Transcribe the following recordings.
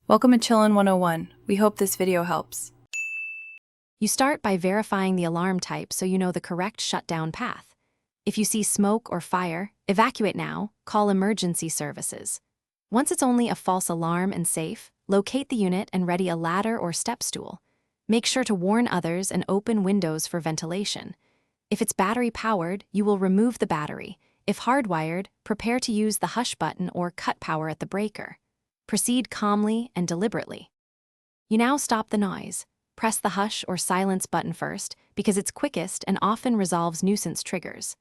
Welcome to Chillin' 101. We hope this video helps. You start by verifying the alarm type so you know the correct shutdown path. If you see smoke or fire, evacuate now, call emergency services. Once it's only a false alarm and safe, locate the unit and ready a ladder or step stool. Make sure to warn others and open windows for ventilation. If it's battery-powered, you will remove the battery. If hardwired, prepare to use the hush button or cut power at the breaker. Proceed calmly and deliberately. You now stop the noise. Press the hush or silence button first because it's quickest and often resolves nuisance triggers.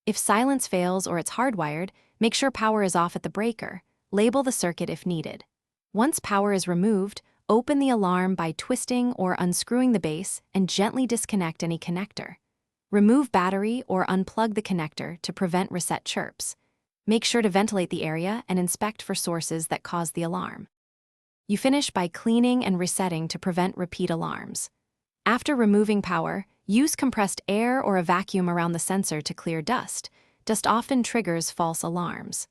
If silence fails or it's hardwired, make sure power is off at the breaker. Label the circuit if needed. Once power is removed, open the alarm by twisting or unscrewing the base and gently disconnect any connector. Remove battery or unplug the connector to prevent reset chirps. Make sure to ventilate the area and inspect for sources that cause the alarm. You finish by cleaning and resetting to prevent repeat alarms. After removing power, use compressed air or a vacuum around the sensor to clear dust. Dust often triggers false alarms.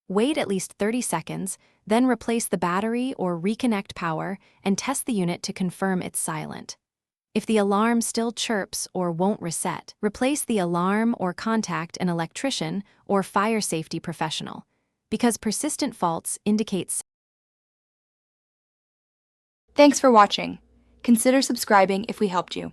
Wait at least 30 seconds, then replace the battery or reconnect power and test the unit to confirm it's silent. If the alarm still chirps or won't reset, replace the alarm or contact an electrician or fire safety professional, because persistent faults indicate. Thanks for watching. Consider subscribing if we helped you.